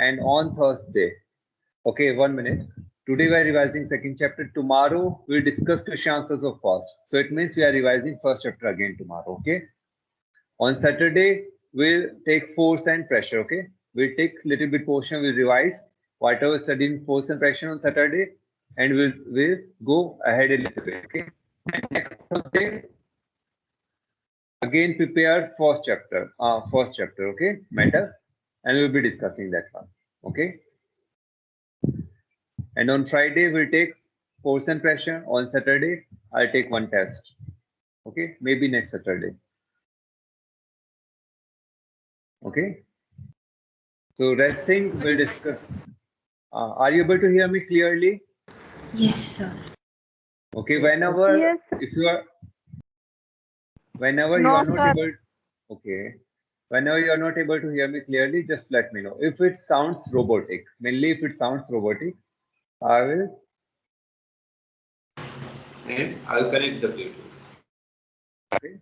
and on Thursday. Okay, 1 minute. Today we are revising second chapter. Tomorrow we'll discuss question answers of first. So it means we are revising first chapter again tomorrow. Okay. On Saturday we'll take force and pressure. Okay. We'll take little bit portion. We'll revise whatever studied in force and pressure on Saturday, and we'll go ahead a little bit. Okay. And next Thursday again prepare first chapter. Okay, matter, and we'll be discussing that one. Okay. And on Friday, we'll take force and pressure. On Saturday, I'll take one test. Okay, maybe next Saturday. Okay. So resting, we'll discuss. Are you able to hear me clearly? Yes, sir. Okay, whenever Yes, if you are whenever you No, are not sir. able, okay, whenever you are not able to hear me clearly, just let me know. If it sounds robotic, mainly if it sounds robotic, I will. And I'll connect the Bluetooth. Okay.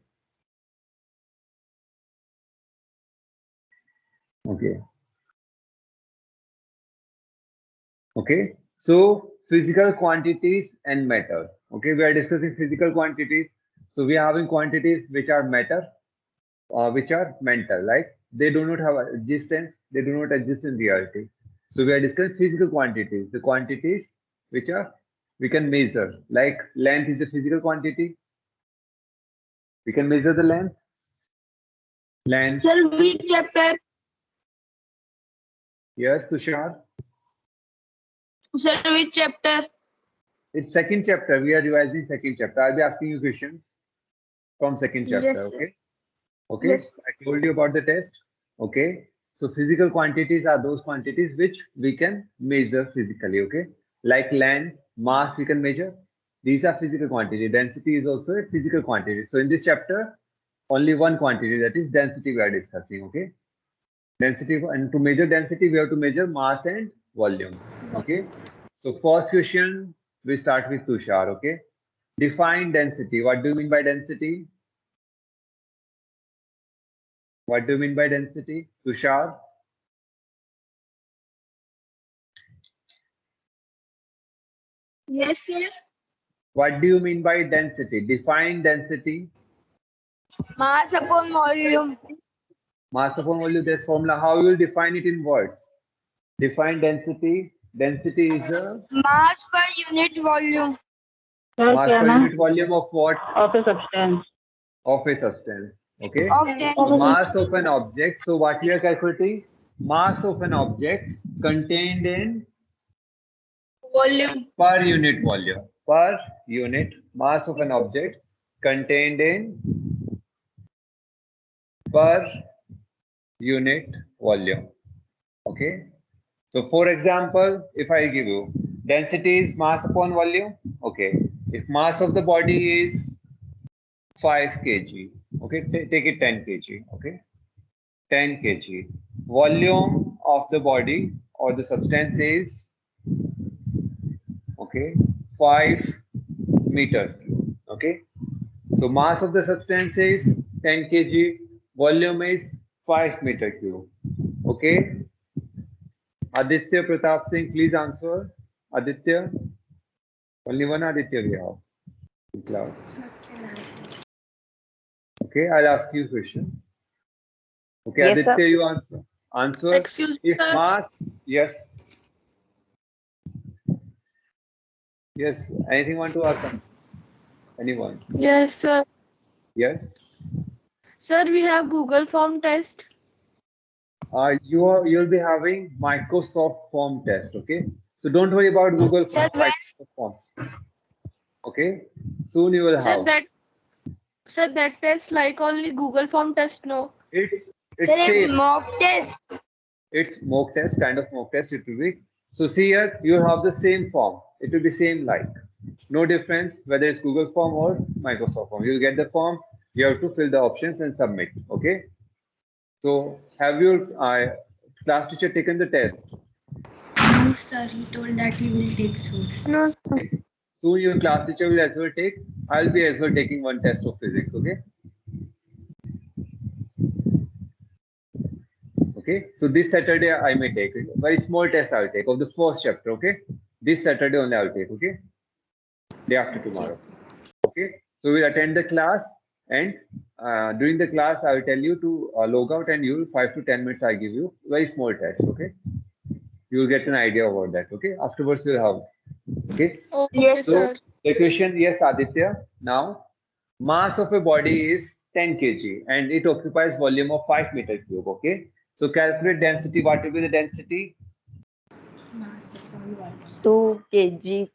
Okay. Okay. So physical quantities and matter. Okay, we are discussing physical quantities. So we are having quantities which are matter, which are mental. Like they do not have existence. They do not exist in reality. So we are discussing physical quantities. The quantities which are we can measure. Like length is a physical quantity. We can measure the length. Length. Sir, which chapter? Yes, Tushar. Sir, which chapter? It's second chapter. We are revising second chapter. I'll be asking you questions from second chapter. Yes, sir. Okay. Okay. Yes. I told you about the test. Okay. So physical quantities are those quantities which we can measure physically. Okay. Like length, mass, we can measure. These are physical quantity. Density is also a physical quantity. So in this chapter, only one quantity, that is density, we are discussing. Okay. Density, and to measure density, we have to measure mass and volume. Okay. So first question, we start with Tushar. Okay. Define density. What do you mean by density? What do you mean by density? Tushar? Yes, sir. What do you mean by density? Define density. Mass upon volume. Mass upon volume, there's formula. How you will define it in words? Define density. Density is the Mass per unit volume. mass per unit volume of what? Of a substance. Of a substance. Okay. Of So density. mass of an object. So what we are calculating? Mass of an object contained in Volume. per unit volume. Per unit mass of an object contained in per unit volume. Okay. So for example, if I give you density is mass upon volume. Okay. If mass of the body is 5 kg. Okay. Take it 10 kg. Okay. 10 kg. Volume of the body or the substance is okay 5 meter. Okay. So mass of the substance is 10 kg. Volume is 5 meter cube. Okay. Aditya Pratap Singh, please answer. Aditya. Only one Aditya we have in class. Okay, I'll ask you a question. Okay, Yes, Aditya, sir. you answer. Answer. Excuse me, If sir. mass, yes. Yes. Anything want to ask? Anyone? Yes, sir. Yes. Sir, we have Google form test. You'll be having Microsoft form test. Okay. So don't worry about Google Sir, when- Microsoft forms. Okay. Soon you will Sir, have. that test like only Google form test, no? It's Sir, same. mock test. It's mock test, kind of mock test it will be. So see here, you have the same form. It will be same like. No difference whether it's Google form or Microsoft form. You'll get the form, you have to fill the options and submit. Okay. So have your class teacher taken the test? No, sir. He told that he will take soon. No, Soon your class teacher will as well take. I'll be as well taking one test of physics. Okay. Okay, so this Saturday I may take it. Very small test I'll take of the first chapter. Okay, this Saturday only I'll take. Okay, day after tomorrow. Yes. Okay, so we'll attend the class, and during the class I will tell you to log out, and you will 5 to 10 minutes I give you very small test. Okay, you will get an idea about that. Okay, afterwards you'll have. Okay, Okay, so sir. the question, yes, Aditya. Now, mass of a body is 10 kg and it occupies volume of 5 meter cube. Okay, so calculate density. What will be the density? Mass upon volume. 2 kg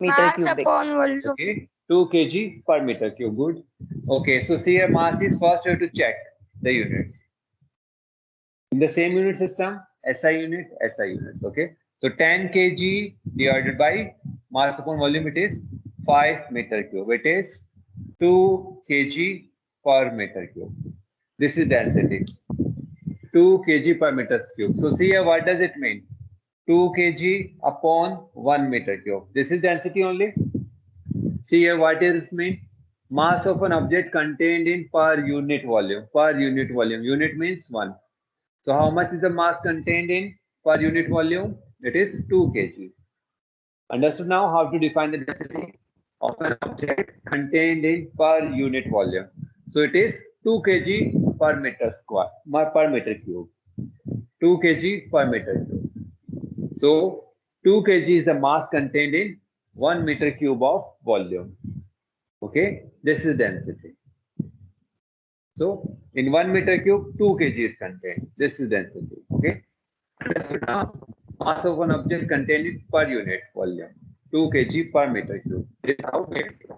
meter Mass cubic. upon volume. Okay, 2 kg per meter cube. Good. Okay, so see, a mass is first we have to check the units. In the same unit system, SI unit, SI units. Okay, so 10 kg divided by mass upon volume, it is 5 meter cube. It is 2 kg per meter cube. This is density. 2 kg per meter cube. So see here, what does it mean? 2 kg upon 1 meter cube. This is density only. See here, what does this mean? Mass of an object contained in per unit volume. Per unit volume. Unit means 1. So how much is the mass contained in per unit volume? It is 2 kg. Understood now how to define the density of an object contained in per unit volume. So it is 2 kg per meter square, per meter cube. 2 kg per meter cube. So 2 kg is the mass contained in 1 meter cube of volume. Okay, this is density. So in 1 meter cube, 2 kg is contained. This is density. Okay. Understood now? Mass of an object contained in per unit volume. 2 kg per meter cube. This is how it is.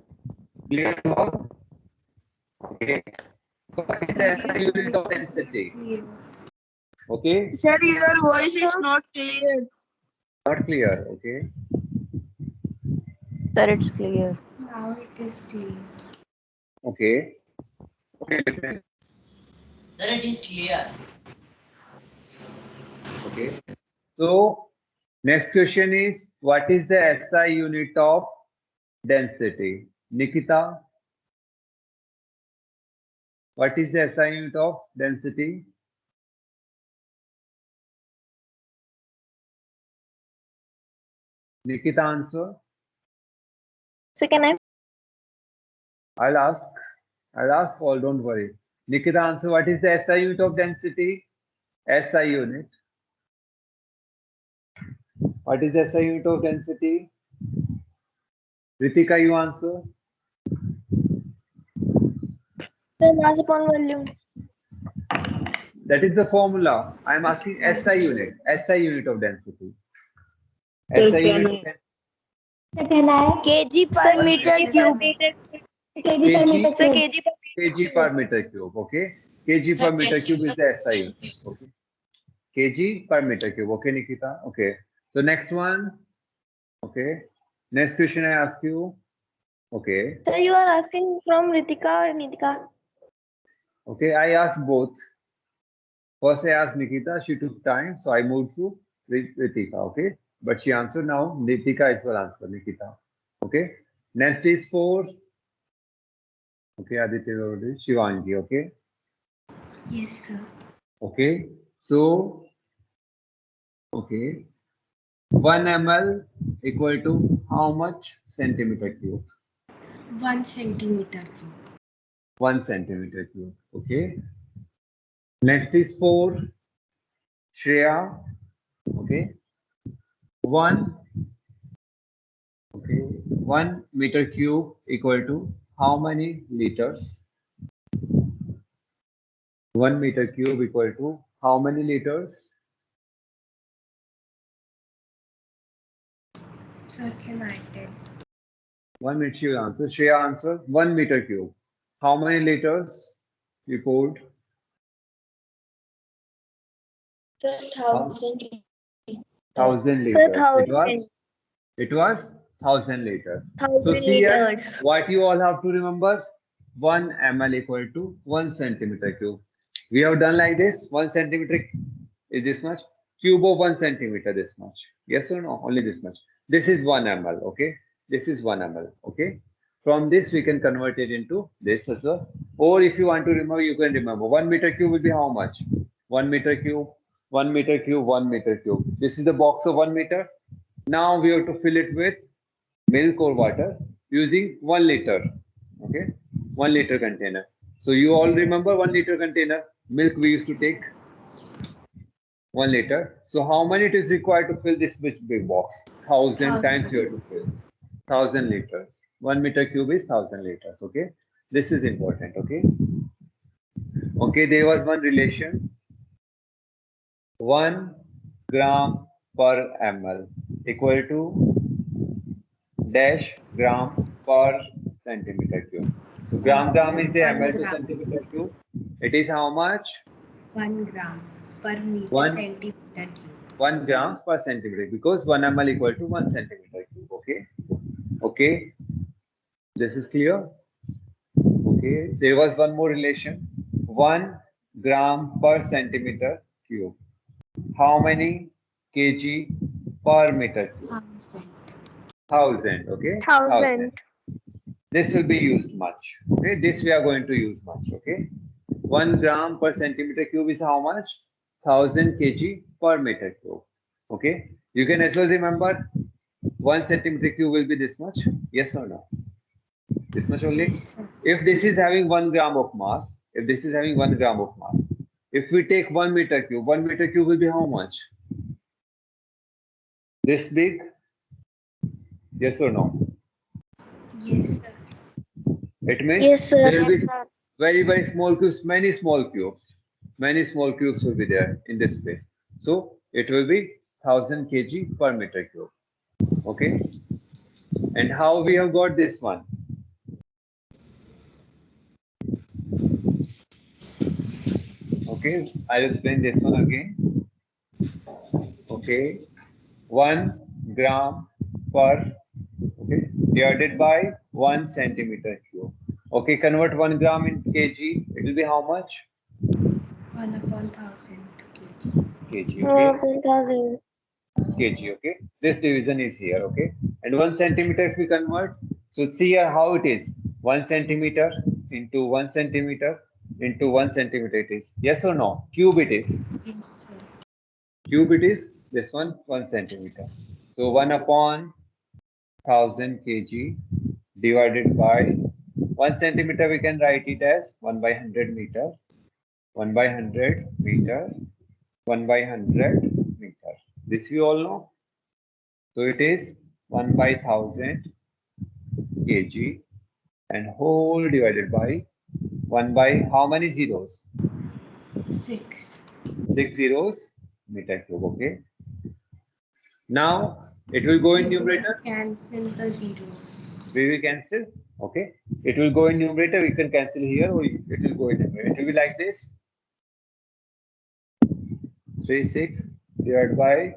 Clear now? Okay. So what is the SI unit of density? Clear. Okay. Sir, your voice is not clear. Not clear. Okay. Sir, it's clear. Now it is clear. Okay. Okay. Sir, it is clear. Okay. So next question is, what is the SI unit of density? Nikita, what is the SI unit of density? Nikita, answer. So can I? I'll ask all, don't worry. Nikita, answer. What is the SI unit of density? SI unit. What is the SI unit of density? Ritika, you answer. The mass upon volume. That is the formula. I am asking SI unit. SI unit of density. SI unit of density. Kg per meter cube. Kg, Sir, kg per kg per meter cube. Okay. Kg per meter cube is the SI unit. Okay. Kg per meter cube. Okay, Nikita. Okay. So next one. Okay. Next question I ask you. Okay. Sir, you are asking from Ritika or Nitika? Okay. I asked both. First I asked Nikita. She took time, so I moved to Ritika. Okay. But she answered now. Nitika is her answer. Nikita. Okay. Next is for. Okay, Aditya, Shivangi. Okay. Yes, sir. Okay. So. Okay. 1 ml equal to how much centimeter cube? 1 centimeter cube. 1 centimeter cube. Okay. Next is for Shreya. Okay. 1 meter cube equal to how many liters? 1 meter cube equal to how many liters? Sir, can I tell? 1 minute she will answer. Shreya answer. 1 meter cube. How many liters? Report. Sir, 1000. 1000 Sir, liters. 1000. It was 1000 liters. 1000 So see here, liters. what you all have to remember, 1 ml equal to 1 centimeter cube. We have done like this. 1 centimeter is this much. Cube of 1 centimeter, this much. Yes or no? Only this much. This is 1 ml. Okay. This is 1 ml. Okay. From this, we can convert it into this as well. Or if you want to remember, you can remember 1 meter cube will be how much? 1 meter cube 1 meter cube, 1 meter cube. This is the box of 1 meter. Now we have to fill it with milk or water using 1 liter. Okay, 1 liter container. So you all remember 1 liter container milk we used to take 1 liter. So how many it is required to fill this big box? 1000 times you have to fill 1000 liters. 1 meter cube is 1000 liters. Okay, this is important. Okay. Okay, there was one relation. 1 gram per ml equal to dash gram per centimeter cube. So gram is the ml to centimeter cube. It is how much? 1 gram per meter One- centimeter cube. 1 gram per centimeter because 1 ml equal to 1 centimeter cube. Okay. Okay. This is clear. Okay. There was one more relation. 1 gram per centimeter cube. How many kg per meter cube? 1000. 1000. Okay. 1000. This will be used much. Okay. This we are going to use much. Okay. 1 gram per centimeter cube is how much? 1000 kg per meter cube. Okay. You can as well remember 1 centimeter cube will be this much. Yes or no? This much only. Yes, sir. If this is having 1 gram of mass, if we take 1 meter cube will be how much? This big? Yes or no? Yes, sir. It means Yes, sir. there will be very, very small cubes, many small cubes. Many small cubes will be there in this space. So it will be 1000 kg per meter cube. Okay. And how we have got this one? Okay, I'll explain this one again. Okay, 1 gram per, okay, divided by 1 centimeter cube. Okay, convert 1 gram in kg. It will be how much? 1 upon 1000 kg. Kg. Okay, kg. Okay, this division is here. Okay, and 1 centimeter if we convert. So see here how it is. 1 centimeter into 1 centimeter into 1 centimeter it is. Yes or no? Cube it is. Yes, sir. Cube it is. This one 1 centimeter. So 1 upon 1000 kg divided by 1 centimeter we can write it as 1 by 100 meter. 1 by 100 meter. 1 by 100 meter. This you all know. So it is 1 by 1000 kg and whole divided by 1 by how many zeros? 6. 6 zeros meter cube. Okay. Now it will go in numerator. Cancel the zeros. We will cancel. Okay. It will go in numerator. We can cancel here or it will go in numerator. It will be like this. 36 divided by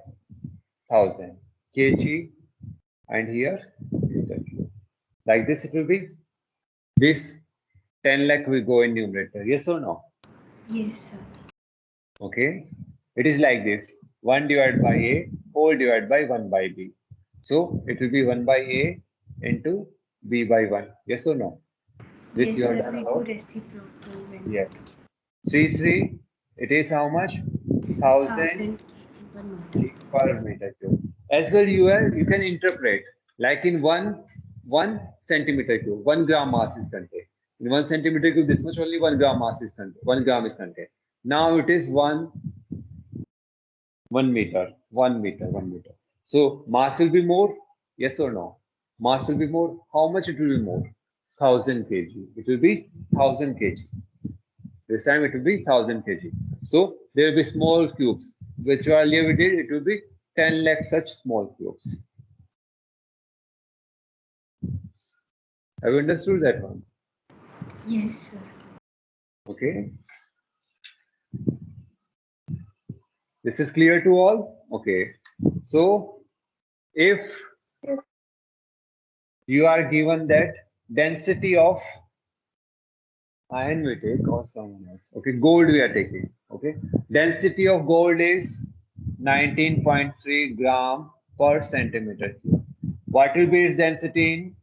1000 kg and here meter cube. Like this it will be. This 10 lakh will go in numerator. Yes or no? Yes, sir. Okay. It is like this. 1 divided by A whole divided by 1 by B. So it will be 1 by A into B by 1. Yes or no? This Yes, you have sir. done We above. do reciprocal when Yes. 3 it is how much? 1000 1000 kg per meter. per meter cube. As well you can interpret like in 1 centimeter cube 1 gram mass is contained. In 1 centimeter cube this much only 1 gram mass is contained. 1 gram is contained. Now it is 1 meter. So mass will be more. Yes or no? Mass will be more. How much it will be more? 1000 kg. It will be 1000 kg. This time it will be 1000 kg. So there will be small cubes, which earlier we did. It will be 10 lakh such small cubes. Have you understood that one? Yes, sir. Okay. This is clear to all? Okay. So if you are given that density of iron we take or someone else. Okay, gold we are taking. Okay. Density of gold is 19.3 gram per centimeter cube. What will be its density in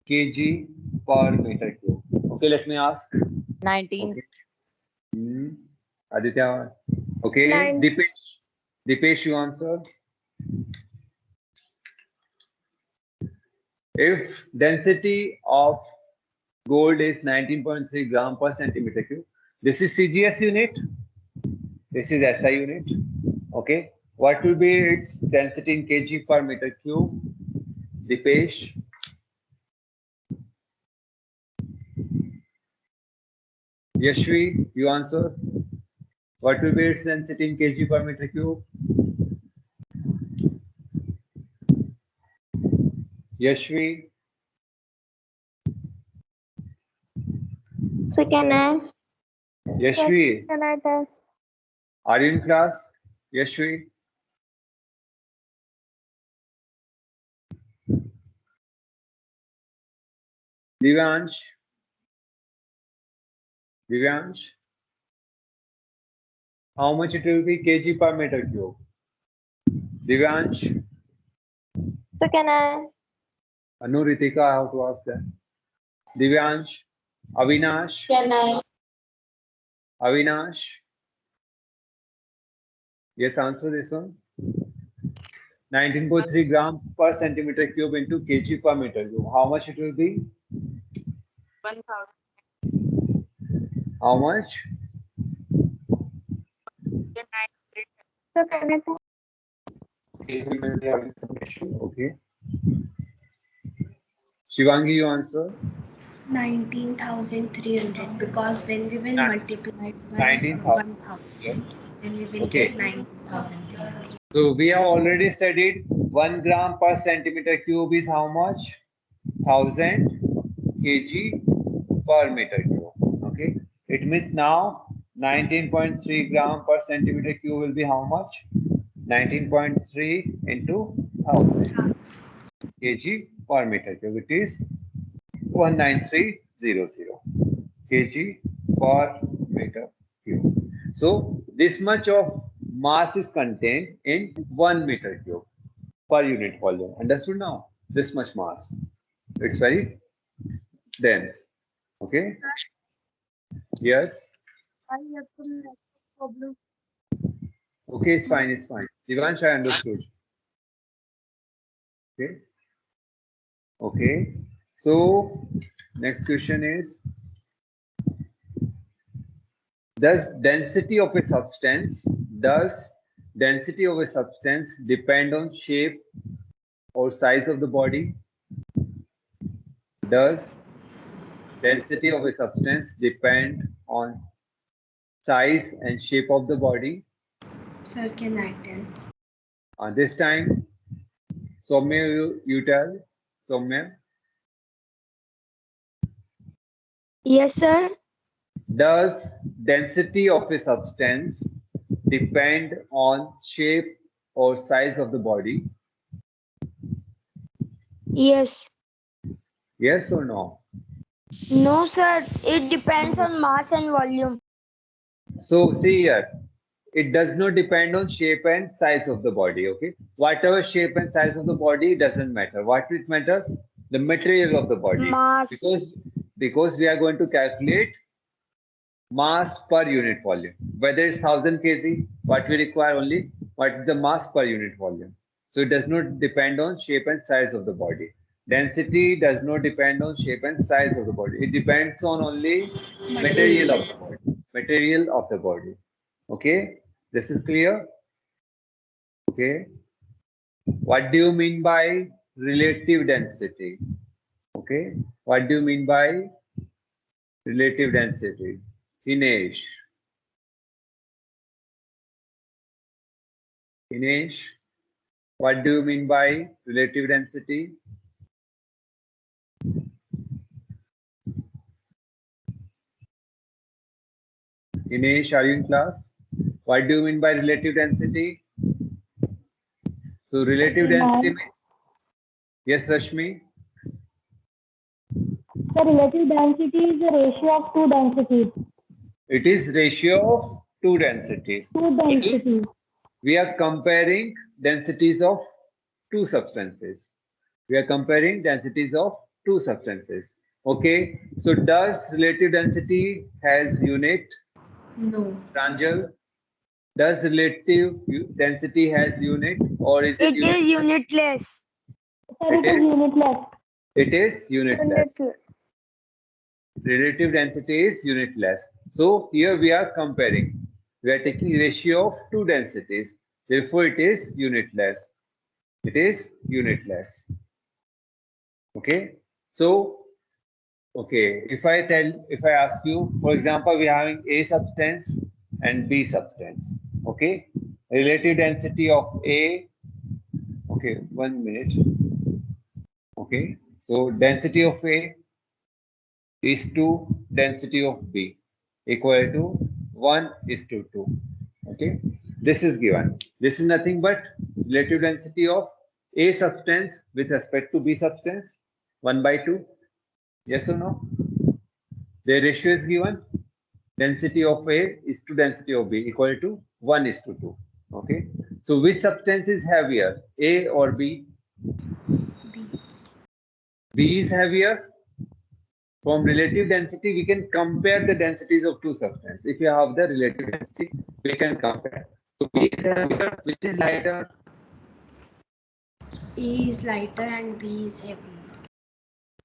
kg per meter cube? Okay, let me ask. 19. Okay. Aditya, Okay, Nine. Dipesh, you answer. If density of gold is 19.3 gram per centimeter cube, this is CGS unit, this is SI unit. Okay, what will be its density in kg per meter cube? Dipesh. Yashvi, you answer. What will be its density in kg per meter cube? Yashvi. So can I? Yashvi, Can I tell? are you in class? Yashvi. Divyansh. Divyansh. How much it will be kg per meter cube? Divyansh. So can I? Anu, Ritika, I have to ask them. Divyansh. Avinash. Can I? Avinash. Yes, answer this one. 19.3 gram per centimeter cube into kg per meter cube. How much it will be? 1,000. How much? So can I tell? Okay, we will be having some issue. Okay. Shivangi, you answer. 19,300 because when we will multiply by 19,000. 1,000, then we will Okay. get 19,300. So we have already studied 1 gram per centimeter cube is how much? 1000 kg per meter cube. Okay. It means now 19.3 gram per centimeter cube will be how much? 19.3 into 1000 kg per meter cube. It is 19300 kg per meter cube. So this much of mass is contained in 1 meter cube per unit volume. Understood now? This much mass. It's very dense. Okay. Yes. I have some problem. Okay, it's fine. It's fine. Divansh, I understood. Okay. Okay. So next question is, does density of a substance depend on shape or size of the body? Does density of a substance depend on size and shape of the body? Sir, can I tell? This time, Soumya, you tell. Soumya, Yes, sir. does density of a substance depend on shape or size of the body? Yes. Yes or no? No, sir. It depends on mass and volume. So see here, it does not depend on shape and size of the body. Okay, whatever shape and size of the body doesn't matter. What it matters? The material of the body. Mass. Because we are going to calculate mass per unit volume. Whether it's 1000 kg, what we require only what is the mass per unit volume. So it does not depend on shape and size of the body. Density does not depend on shape and size of the body. It depends on only material of the body. Material of the body. Okay, this is clear. Okay, what do you mean by relative density? Okay, what do you mean by relative density? Hinesh. Hinesh, what do you mean by relative density? Hinesh, are you in class? What do you mean by relative density? So relative density means, yes, Rashmi? The relative density is the ratio of two densities. It is ratio of two densities. Two densities. We are comparing densities of two substances. We are comparing densities of two substances. Okay, so does relative density has unit? No. Pranjal? Does relative density has unit or is it unit? unitless. Sir, it is unitless. It is unitless. Relative density is unitless. So here we are comparing. We are taking ratio of two densities. Therefore, it is unitless. It is unitless. Okay. So, okay. If I ask you, for example, we are having A substance and B substance. Okay. Relative density of A. Okay. 1 minute. Okay. So density of A is to density of B equal to 1:2. Okay, this is given. This is nothing but relative density of A substance with respect to B substance 1/2. Yes or no? The ratio is given. Density of A is to density of B equal to 1:2. Okay, so which substance is heavier, A or B? B. B is heavier. From relative density, we can compare the densities of two substances. If you have the relative density, we can compare. So B is heavier, which is lighter? A is lighter and B is heavier.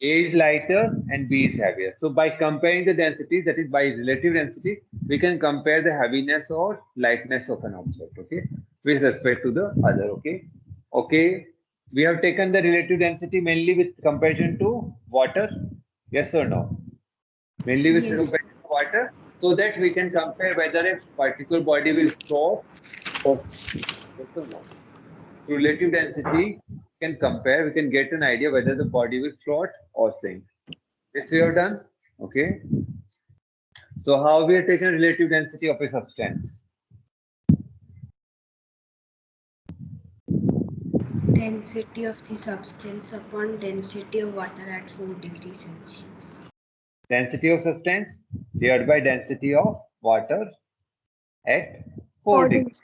A is lighter and B is heavier. So by comparing the densities, that is by relative density, we can compare the heaviness or lightness of an object, okay, with respect to the other, okay. Okay, we have taken the relative density mainly with comparison to water, yes or no? Mainly with Yes. comparison to water, so that we can compare whether a particular body will float or yes or no. Through relative density, we can compare, we can get an idea whether the body will float or sink. This we have done. Okay. So how we are taking relative density of a substance? Density of the substance upon density of water at 4 degrees Celsius. Density of substance divided by density of water at 4 degrees.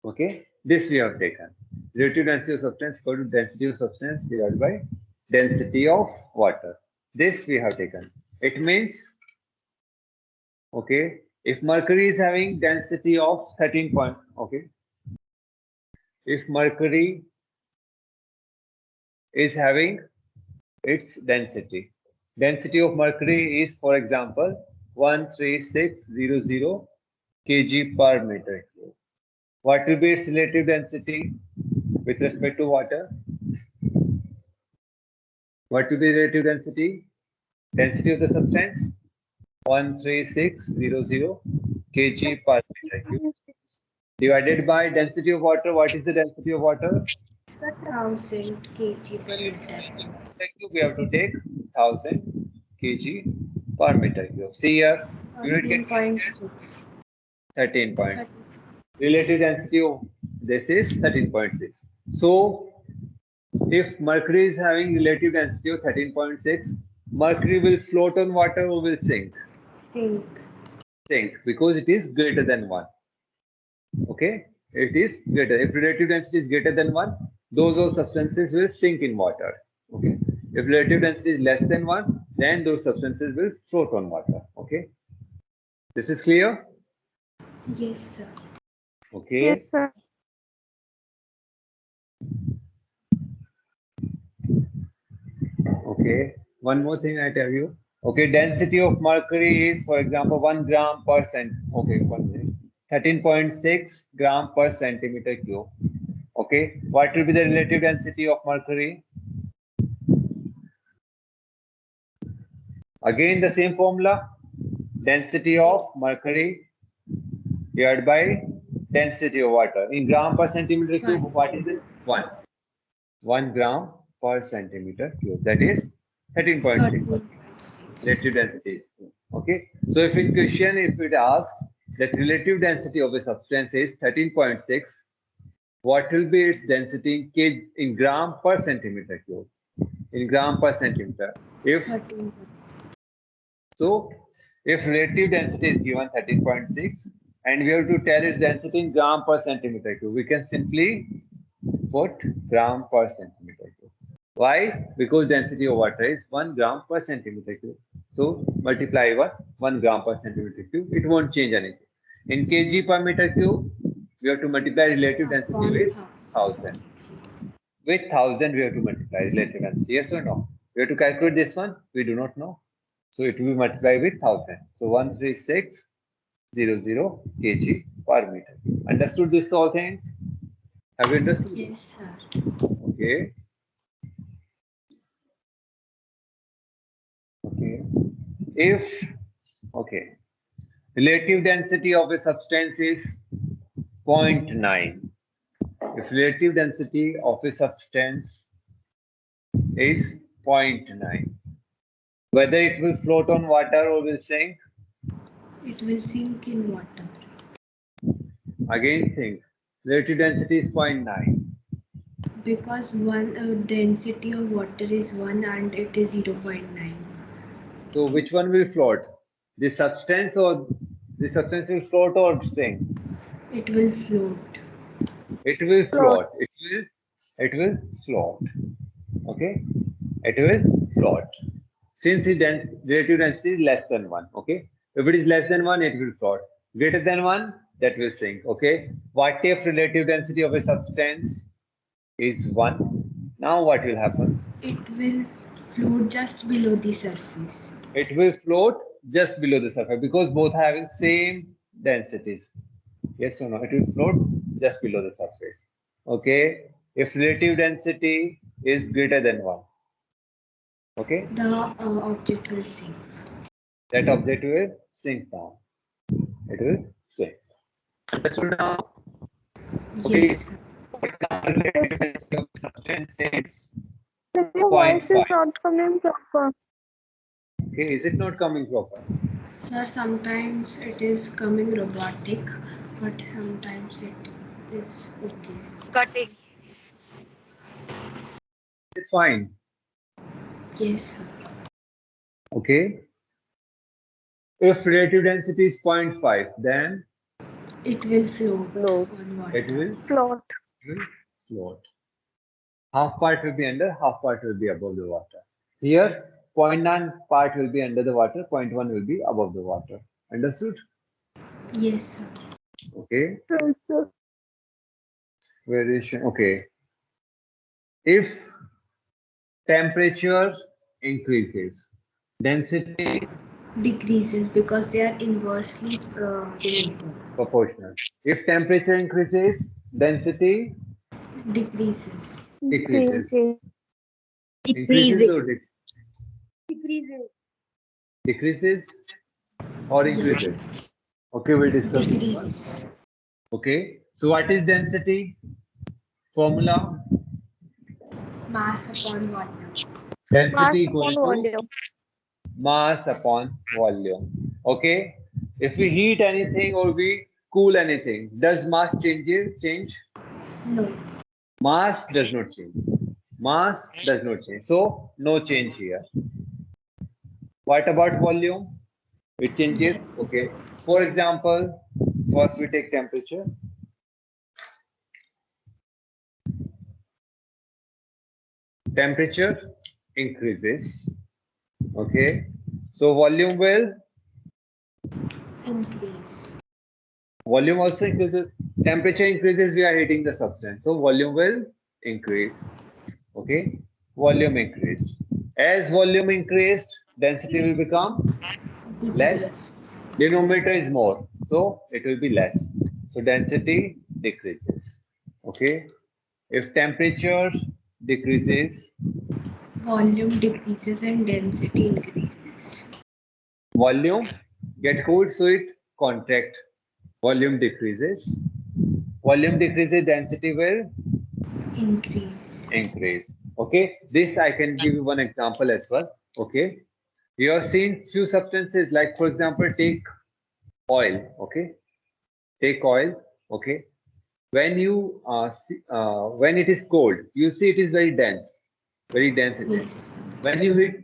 Okay. This we have taken. Relative density of substance equal to density of substance divided by density of water. This we have taken. It means, okay, if mercury is having density of 13 point, okay, if mercury is having its density, density of mercury is, for example, 13600 kg per meter cube. What will be its relative density with respect to water? What will be the relative density? Density of the substance? 13600 kg per meter cube. Divided by density of water. What is the density of water? 1000 kg per meter. We have to take 1000 kg per meter cube. See here, unit get 13.6. 13.6. Relative density of this is 13.6. So, if mercury is having relative density of 13.6, mercury will float on water or will sink? Sink. Sink, because it is greater than 1. Okay, it is greater. If relative density is greater than 1, those all substances will sink in water. Okay, if relative density is less than 1, then those substances will float on water. Okay, this is clear? Yes, sir. Okay. Yes, sir. Okay, one more thing I tell you. Okay, density of mercury is, for example, 1 gram per cent. Okay, 1 minute. 13.6 gram per centimeter cube. Okay, what will be the relative density of mercury? Again, the same formula. Density of mercury divided by density of water. In gram per centimeter cube, what is it? 1. 1 gram per centimeter cube. That is 13.6. 13.6. Relative density. Okay. So if in question, if it asks that relative density of a substance is 13.6, what will be its density in gram per centimeter cube? In gram per centimeter. If 13.6. so, if relative density is given 13.6 and we have to tell its density in gram per centimeter cube, we can simply put gram per centimeter cube. Why? Because density of water is 1 gram per centimeter cube. So multiply 1 gram per centimeter cube. It won't change anything. In kg per meter cube, we have to multiply relative density Upon with 1000. 1000. With 1000, we have to multiply relative density. Yes or no? We have to calculate this one. We do not know. So it will be multiplied with 1000. So 13600 kg per meter. Understood this all things? Have you understood? Yes, sir. Okay. Okay. If, okay, relative density of a substance is 0.9. If relative density of a substance is 0.9, whether it will float on water or will sink, It will sink in water again think, relative density is 0.9. because one density of water is 1 and it is 0.9. So which one will float? The substance or the substance will float or sink? It will float. It will Float. float. It will float. Okay? It will float. Since the relative density is less than 1. Okay? If it is less than 1, it will float. Greater than 1, that will sink. Okay? What if relative density of a substance is 1? Now what will happen? It will float just below the surface. It will float just below the surface because both are having same densities. Yes or no? It will float just below the surface. Okay? If relative density is greater than 1. Okay? The object will sink. That object will sink down. It will sink. Understood now? Okay. Yes, sir. Relative density of substance is Sir, your voice is 0.5. not coming proper. Okay, is it not coming proper? Sir, sometimes it is coming robotic, but sometimes it is okay. Cutting. It's fine. Yes, sir. Okay. If relative density is 0.5, then It will float Float. on water. it will Float. float. Half part will be under, half part will be above the water. Here, 0.9 part will be under the water, 0.1 will be above the water. Understood? Yes, sir. Okay. Yes, sir. Variation. Okay. If temperature increases, density Decreases because they are inversely related. proportional. If temperature increases, density Decreases. decreases. Decreasing. Increases or Decreasing. decreases or increases? Okay, we'll discuss this Decreases. one. Okay. So what is density? Formula? Mass upon volume. Density Mass equal upon to volume. mass upon volume. Okay. If we heat anything or we cool anything, does mass change? No. Mass does not change. Mass does not change. So no change here. What about volume? It changes. Yes. Okay. For example, first we take temperature. Temperature increases. Okay. So volume will Increase. volume also increases. Temperature increases, we are heating the substance. So volume will increase. Okay. Volume increased. As volume increased, density will become less. Denominator is more. So it will be less. So density decreases. Okay. If temperature decreases, Volume decreases and density increases. volume get cooled, so it contract. Volume decreases. Volume decreases, density will Increase. increase. Okay, this I can give you one example as well. Okay, you have seen few substances like, for example, take oil. Okay, take oil. Okay, when you when it is cold, you see it is very dense. Very dense it is. Yes. When you heat,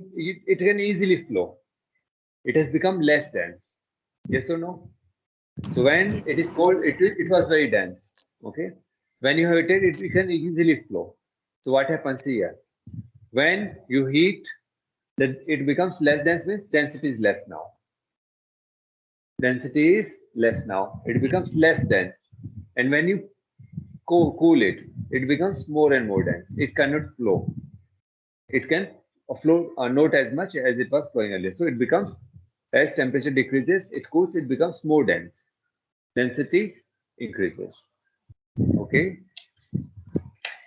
it can easily flow. It has become less dense. Yes or no? So when it is cold, it was very dense. Okay. When you heat it, it can easily flow. So what happens here? When you heat, that it becomes less dense, means density is less now. Density is less now. It becomes less dense. And when you cool it, it becomes more and more dense. It cannot flow. It can flow not as much as it was flowing earlier. So it becomes, as temperature decreases, it cools, it becomes more dense. Density increases. Okay.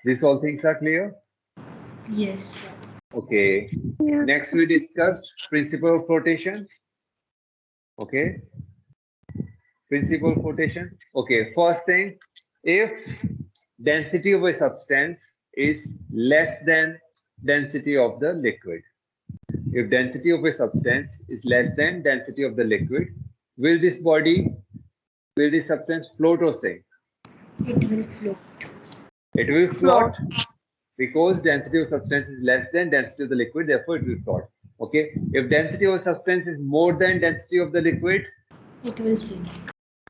These all things are clear? Yes, sir. Okay. Yes. Next we discussed principle of flotation. Okay. Principle of flotation. Okay. First thing, if density of a substance is less than density of the liquid. If density of a substance is less than density of the liquid, will this substance float or sink? It will float. It will float because density of substance is less than density of the liquid, therefore it will float. Okay. If density of a substance is more than density of the liquid, It will sink.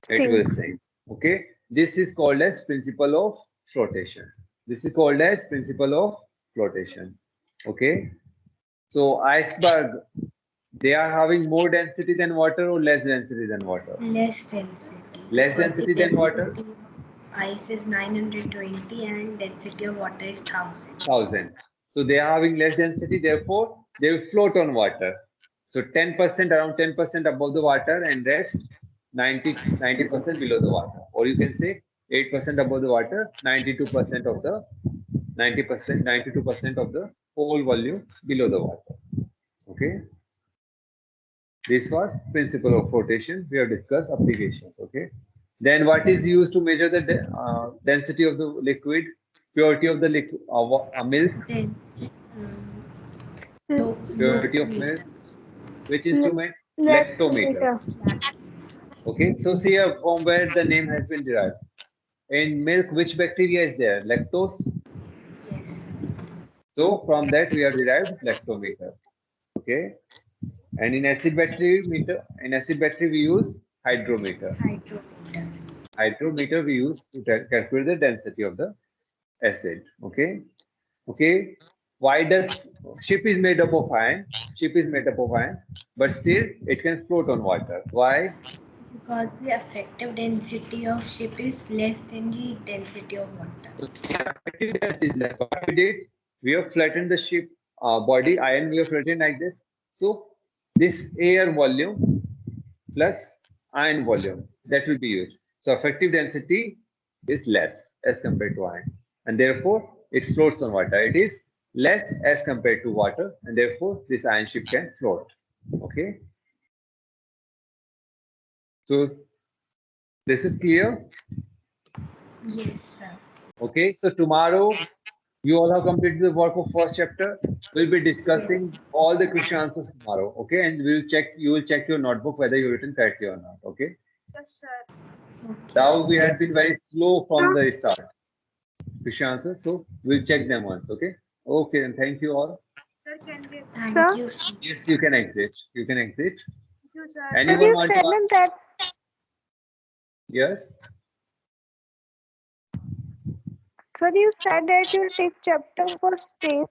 it will sink. Okay. This is called as principle of flotation. This is called as principle of flotation. Okay. So iceberg, they are having more density than water or less density than water? Less density. Less Because density the than water? density of ice is 920 and density of water is 1000. 1000. So they are having less density, therefore they will float on water. So 10%, around 10% above the water, and rest 90% below the water. Or you can say 8% above the water, 92% of the 92% of the whole volume below the water. Okay. This was principle of flotation. We have discussed applications. Okay. Then what is used to measure the density of the liquid, purity of the liquid, milk, Dense. purity of milk? Which instrument? Lactometer. Okay. So see here from where the name has been derived. In milk, which bacteria is there? Lactose. Yes. So from that we have derived lactometer. Okay. And in acid battery we use hydrometer. Hydrometer. Hydrometer we use to calculate the density of the acid. Okay. Okay. Why does ship is made up of iron? Ship is made up of iron, but still it can float on water. Why? Because the effective density of ship is less than the density of water. So effective density is less. What we did, we have flattened the ship body, iron we have flattened like this. So this air volume plus iron volume, that will be used. So effective density is less as compared to iron, and therefore it floats on water. It is less as compared to water, and therefore this iron ship can float. Okay. So this is clear. Yes, sir. Okay. So tomorrow you all have completed the work of first chapter. We'll be discussing all the question answers tomorrow. Okay, and you will check your notebook whether you written correctly or not. Okay. Yes, sir. Now we had been very slow from the start. Question answers, so we'll check them once. Okay. Okay, then thank you all. Sir, can we? Thank Sir? you, sir. Yes, you can exit. You can exit. Thank you, sir. Anyone Sir, you want to said ask? that. Yes. Sir, you said that you take chapter for space.